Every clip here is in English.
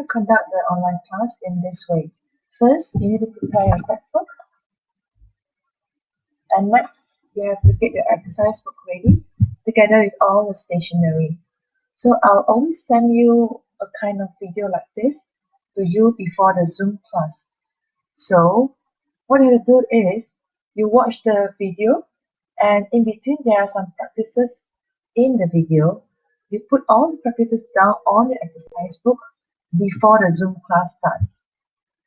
conduct the online class in this way. First, you need to prepare your textbook. And next, you have to get your exercise book ready together with all the stationery. So I'll always send you a kind of video like this to you before the Zoom class. So what you do is you watch the video, and in between there are some practices in the video. You put all the practices down on your exercise book before the Zoom class starts.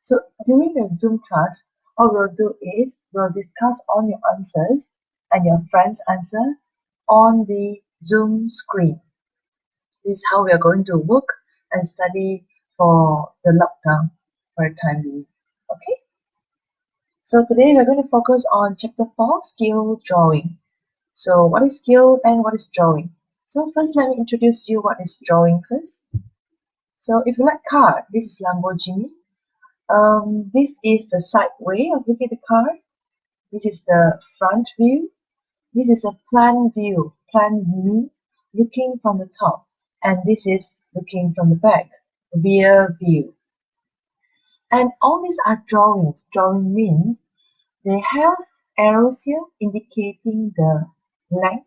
So during the Zoom class, what we'll do is we'll discuss on your answers and your friend's answer on the Zoom screen. This is how we are going to work and study for the lockdown for a time being. Okay? So today we're going to focus on chapter 4, skill drawing. So what is skill and what is drawing? So first let me introduce you what is drawing first. So if you like car, this is Lamborghini. This is the side way of looking at the car. This is the front view. This is a plan view. Plan means looking from the top. And this is looking from the back, rear view. And all these are drawings. Drawing means they have arrows here indicating the length,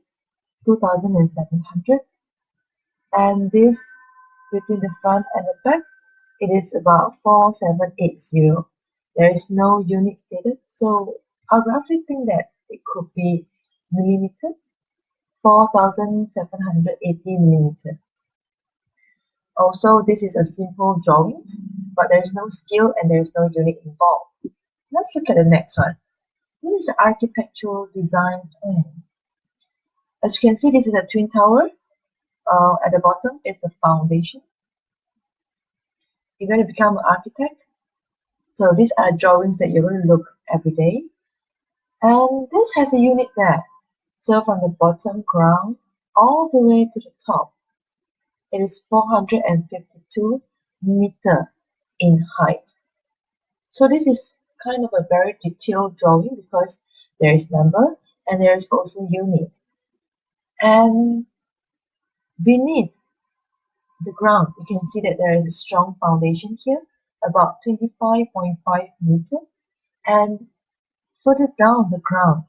2,700. And this between the front and the back, it is about 4780. There is no unit stated, so I roughly think that it could be millimeter, 4,780 millimeter. Also, this is a simple drawing, but there is no scale and there is no unit involved. Let's look at the next one. This is the architectural design plan. As you can see, this is a twin tower. At the bottom is the foundation. You're going to become an architect. So these are drawings that you're going to look every day. And this has a unit there. So from the bottom ground all the way to the top, it is 452 meter in height. So this is kind of a very detailed drawing because there is number and there is also unit. And beneath the ground, you can see that there is a strong foundation here, about 25.5 meter. And further down the ground,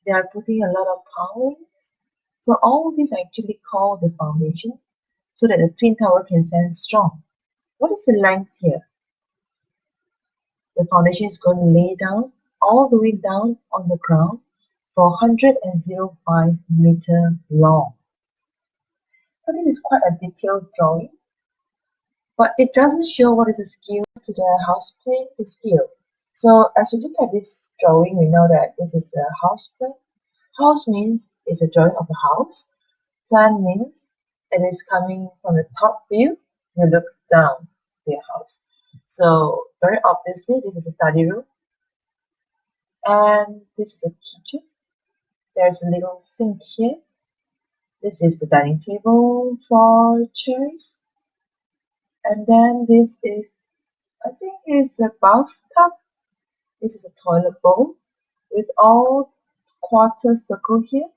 they are putting a lot of pilings. So all these are actually called the foundation, so that the twin tower can stand strong. What is the length here? The foundation is going to lay down all the way down on the ground for 105 meter long. So this is quite a detailed drawing, but it doesn't show what is the scale to the house plan to scale. So as you look at this drawing, we know that this is a house plan. House means it's a drawing of the house. Plan means it is coming from the top view. You look down to your house. So very obviously, this is a study room, and this is a kitchen. There's a little sink here. This is the dining table, for chairs, and then this is, I think, is a bathtub. This is a toilet bowl with all quarter circle here.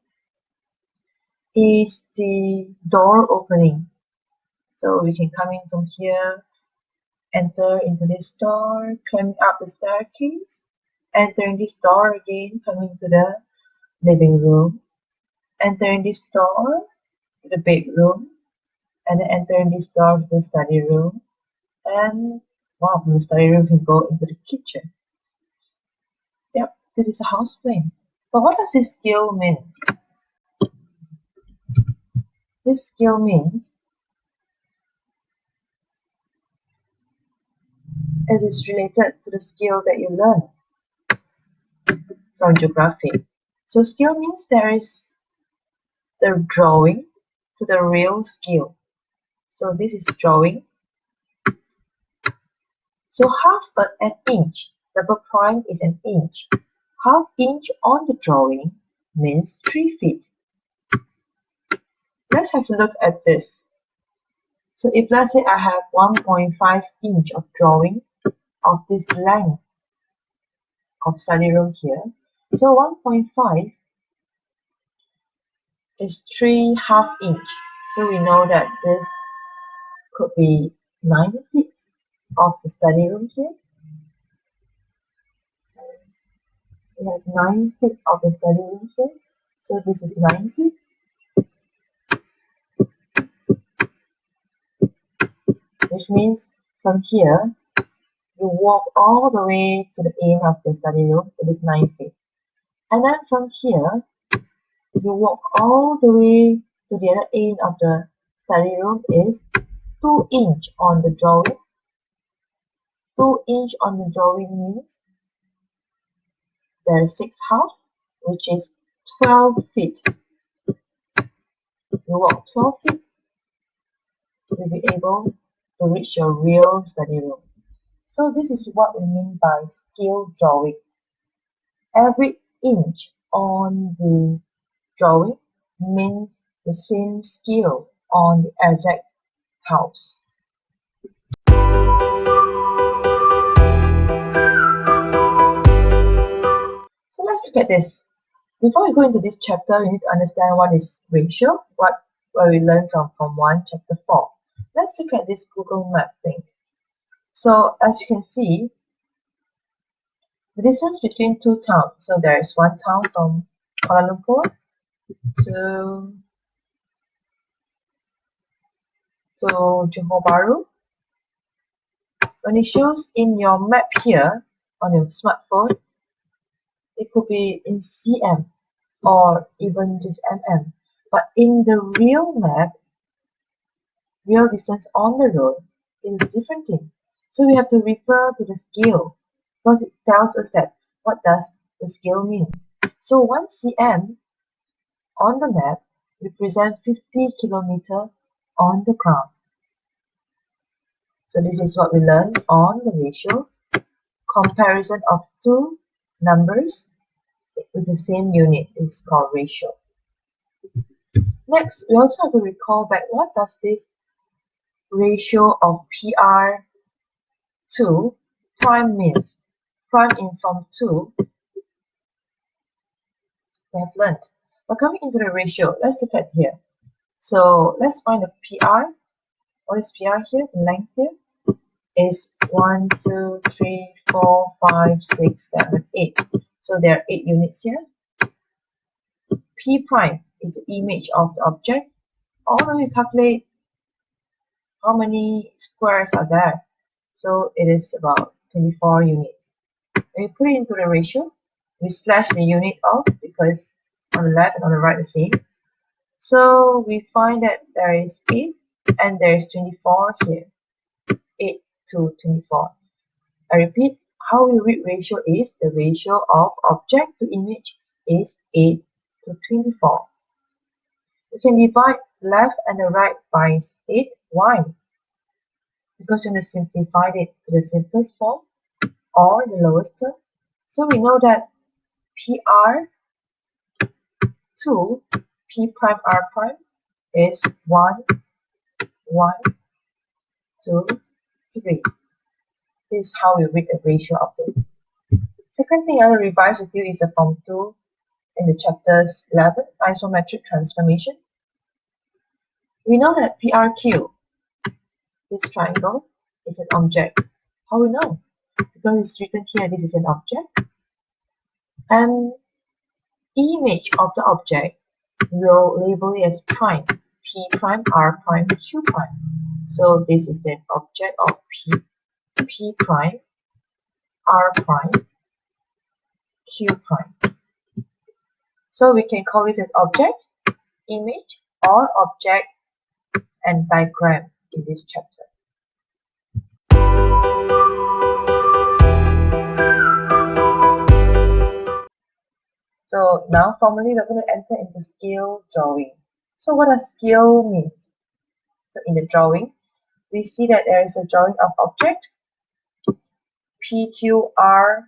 Is the door opening, so we can come in from here, enter into this door, climbing up the staircase, entering this door again, coming to the living room, entering this door to the bedroom, and then entering this door to the study room, and wow, from the study room we can go into the kitchen. Yep, this is a house plan. But what does this scale mean? This scale means it is related to the scale that you learn from geography. So scale means there is the drawing to the real scale. So this is drawing. So half an inch, double prime is an inch. Half inch on the drawing means 3 feet. Let's have a look at this. So if let's say I have 1.5 inch of drawing of this length of study room here, so 1.5 is 3/2 inch. So we know that this could be 9 feet. of the study room here. So we have 9 feet of the study room here. So this is 9 feet. Which means from here, you walk all the way to the end of the study room. It is 9 feet. And then from here, you walk all the way to the other end of the study room is 2 inch on the drawing. 2 inch on the drawing means there is 6 half, which is 12 feet. You walk 12 feet, you'll be able to reach your real study room. So this is what we mean by scale drawing. Every inch on the drawing means the same scale on the exact house. So let's look at this. Before we go into this chapter, we need to understand what is ratio, what we learned from Form 1, Chapter 4. Let's look at this Google Map thing. So as you can see, the distance between 2 towns. So there is one town from Kuala Lumpur to Johor Bahru. When it shows in your map here on your smartphone, it could be in cm or even just mm. But in the real map, real distance on the road is a different thing. So we have to refer to the scale because it tells us that what does the scale means. So 1 cm on the map represents 50 kilometers on the ground. So this is what we learned on the ratio. Comparison of two numbers with the same unit is called ratio. Next, we also have to recall back what does this ratio of PR2 prime means. Prime in form 2 we have learned. But coming into the ratio, let's look at here. So let's find the PR. What is PR here? The length here is 1, 2, 3, 4, 5, 6, 7, 8. So there are 8 units here. P prime is the image of the object. Although we calculate how many squares are there. So it is about 24 units. When we put it into the ratio, we slash the unit off because on the left and on the right the same. So we find that there is 8 and there is 24 here. 8 to 24. I repeat, how we read ratio is the ratio of object to image is 8 to 24. We can divide left and the right by 8. Why? Because we're going to simplify it to the simplest form or the lowest term. So we know that PR2 P prime R prime is 1, 1, 2, 3. This is how we read the ratio of it. Second thing I will revise with you is the Form 2 in the chapters 11, isometric transformation. We know that PRQ, this triangle, is an object. How we know? Because it's written here, this is an object. And image of the object will label it as prime. P prime, R prime, Q prime. So this is the object of P prime, R prime, Q prime. So we can call this as object, image, or object and diagram in this chapter. So now formally we're going to enter into scale drawing. So what does scale mean? So in the drawing, we see that there is a drawing of object PQRST,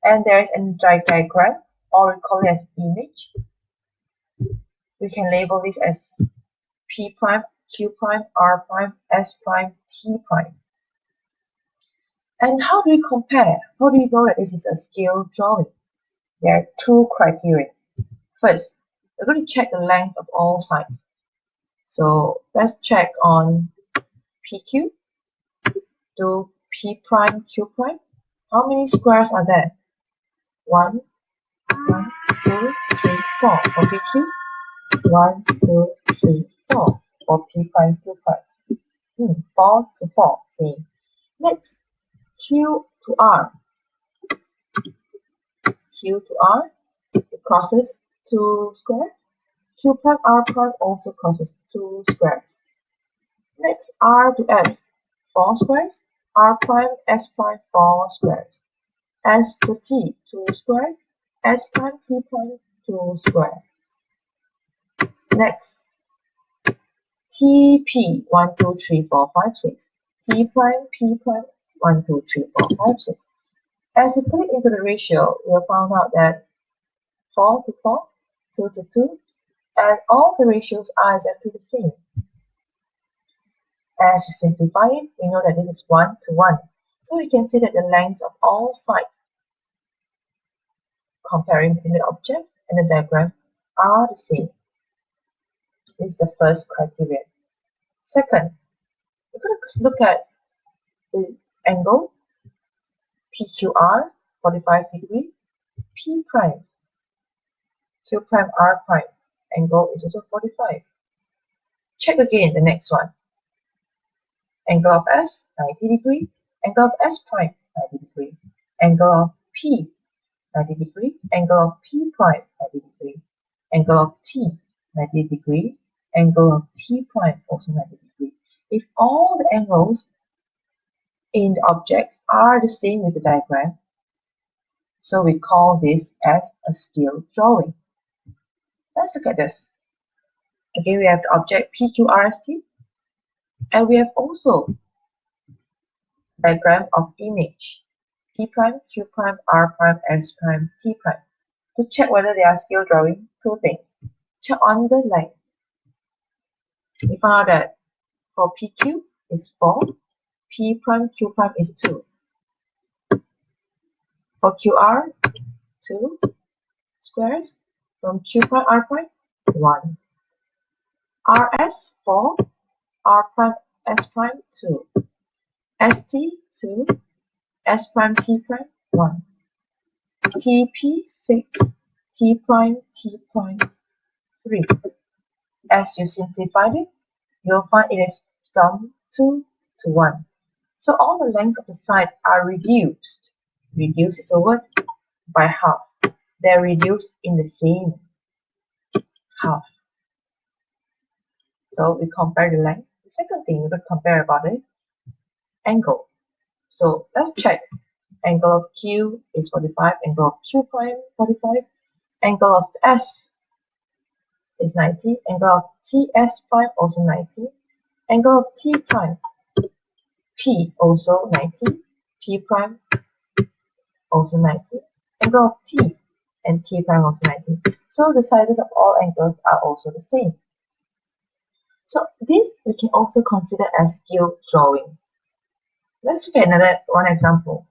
and there is a diagram, or we call it as image. We can label this as P prime, Q prime, R prime, S prime, T prime. And how do we compare? How do we know that this is a scale drawing? There are 2 criteria. First, we're going to check the length of all sides. So let's check on PQ. to P prime, Q prime. How many squares are there? 1, 1, 2, 3, 4 for PQ. 1, 2, 3, 4 for P prime, Q prime. 4 to 4, same. Next, Q to R. Q to R, it crosses 2 squares. Q prime, R prime also crosses 2 squares. Next, R to S, 4 squares. R prime, S prime, 4 squares. S to T, 2 squares. S prime, T prime, 2 squares. Next, TP, 1, 2, 3, 4, 5, 6. T prime, P prime, 1, 2, 3, 4, 5, 6. As you put it into the ratio, you'll find out that 4 to 4, 2 to 2, and all the ratios are exactly the same. As you simplify it, we know that this is 1 to 1. So we can say that the lengths of all sides comparing between the object and the diagram are the same. This is the first criterion. Second, we're going to look at the angle PQR, 45 degree, P prime, Q prime, R prime. Angle is also 45. Check again the next one. Angle of S, 90 degree. Angle of S prime, 90 degree. Angle of P, 90 degree. Angle of P prime, 90 degree. Angle of T, 90 degree. Angle of T prime, also 90 degree. If all the angles in the objects are the same with the diagram, so we call this as a scale drawing. Let's look at this. Again, we have the object PQRST, and we have also diagram of image P prime, Q prime, R prime, S prime, T prime. To check whether they are scale drawing, two things. Check on the length. We found out that for PQ is 4, P prime, Q prime is 2. For QR, 2 squares. From Q prime, R prime, 1. RS, 4. R prime, S prime, 2. ST, 2. S prime, T prime, 1. TP, 6. T prime, 3. As you simplified it, you'll find it is from 2 to 1. So all the lengths of the side are reduced. Reduced is the word by half. They're reduced in the same half. So we compare the length. The second thing we're going to compare about it, angle. So let's check. Angle of Q is 45. Angle of Q prime 45. Angle of S is 90. Angle of TS prime also 90. Angle of T prime P also 90. P prime also 90. Angle of T and T prime also 90. So the sizes of all angles are also the same. So this we can also consider as scale drawing. Let's look at another one example.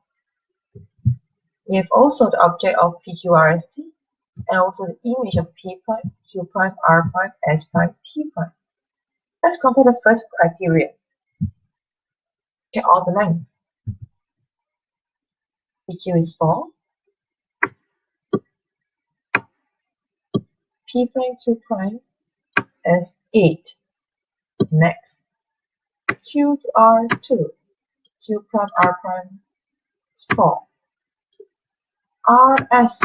We have also the object of PQRST and also the image of P prime, Q prime, R prime, S prime, T prime. Let's compare the first criteria. Check all the lengths. PQ is 4. P prime, Q prime is 8. Next, Q to R 2. Q prime, R prime is 4. RS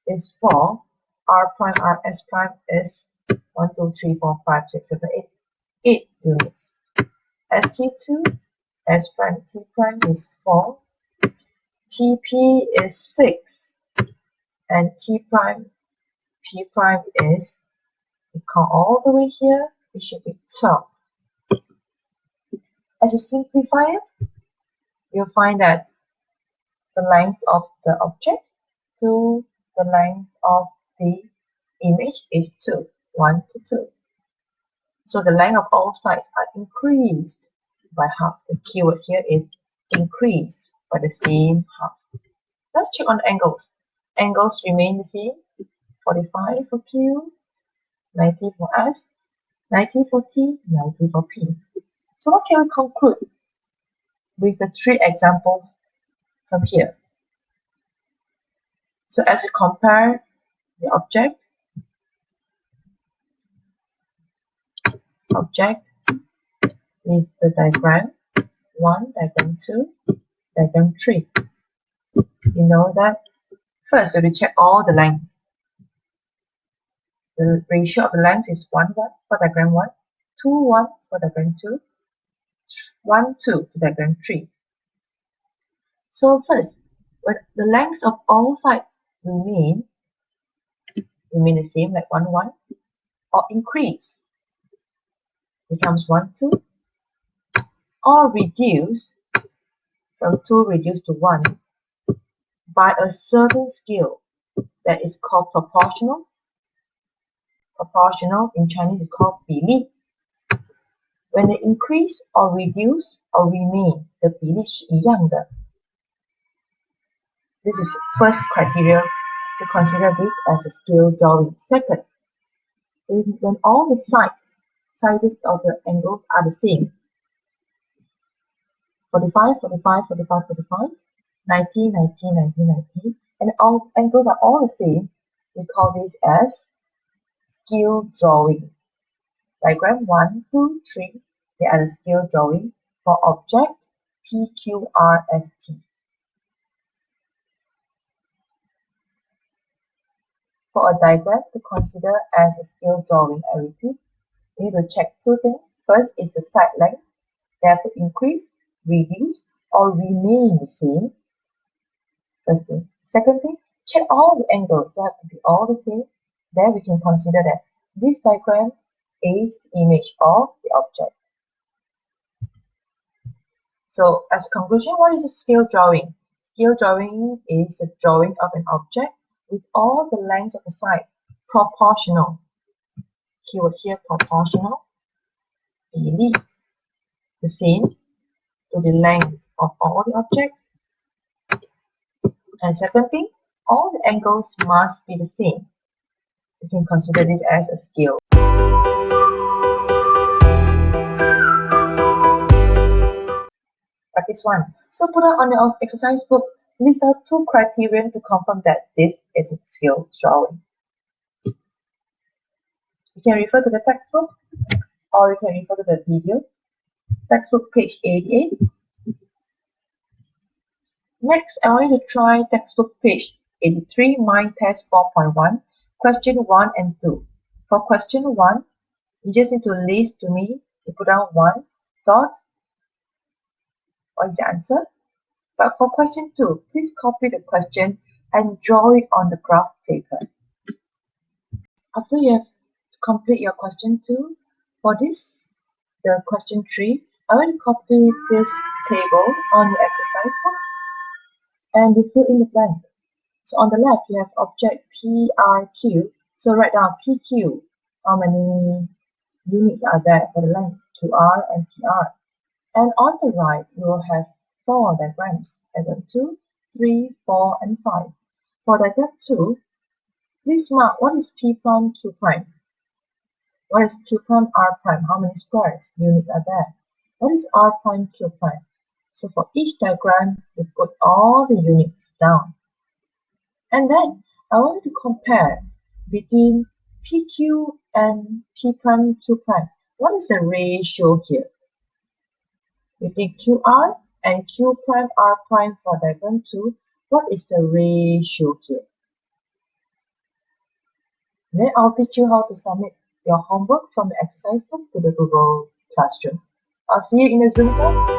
is 4. R prime, RS prime is 1, 2, 3, 4, 5, 6, 7, 8. 8 units. ST2, S prime, T prime is 4. TP is 6. And T prime, P prime is, we count all the way here, it should be 12. As you simplify it, you'll find that the length of the object to the length of the image is 2, 1 to 2. So the length of all sides are increased by half. The keyword here is increase by the same half. Let's check on the angles. Angles remain the same. 45 for Q, 90 for S, 90 for T, 90 for P. So what can we conclude? with the 3 examples from here. So as you compare the object with the diagram 1, diagram 2, diagram 3, you know that first we check all the lengths. The ratio of the length is 1, 1 for diagram 1, 2, 1 for diagram 2, 1, 2 for diagram 3. So first, when the lengths of all sides remain the same, like 1, 1, or increase, becomes 1, 2, or reduce from 2 reduced to 1 by a certain scale that is called proportional. Proportional in Chinese is called 比例. When they increase or reduce or remain, 的比例是一样的. This is first criteria to consider this as a scale drawing. Second, when all the sizes of the angles are the same, 45, 45, 45, 45, 90, 90, 90, 90, and all angles are all the same, we call this as scale drawing. Diagram 1, 2, 3, they are the scale drawing for object PQRST. For a diagram to consider as a scale drawing, I repeat, we need to check 2 things. First is the side length. They have to increase, reduce, or remain the same. First thing. Second thing, check all the angles. They have to be all the same. Then we can consider that this diagram is the image of the object. So as a conclusion, what is a scale drawing? Scale drawing is a drawing of an object with all the lengths of the side proportional. Keyword here, proportional. 比例, the same to the length of all the objects. And second thing, all the angles must be the same. You can consider this as a scale. Practice 1. So put out on your exercise book, list out 2 criteria to confirm that this is a scale drawing. You can refer to the textbook or you can refer to the video. Textbook page 88. Next, I want you to try textbook page 83, Mind Test 4.1, question 1 and 2. For question 1, you just need to list to me, you put down 1 dot, what is the answer? But for question 2, please copy the question and draw it on the graph paper. After you have complete your question 2, for this, the question 3, I want to copy this table on your exercise book and you fill in the blank. So on the left, you have object PRQ. So write down PQ. How many units are there for the length? QR and PR. And on the right, you will have 4 diagrams. Diagram 2, 3, 4, and 5. For diagram 2, please mark what is P prime, Q prime. What is Q prime, R prime? How many squares units are there? What is R prime, Q prime? So for each diagram, you put all the units down. And then I want you to compare between PQ and P prime, Q prime. What is the ratio here? Between QR and Q prime, R prime for diagram 2, what is the ratio here? Then I'll teach you how to submit your homework from the exercise book to the Google Classroom. I'll see you in the Zoom class.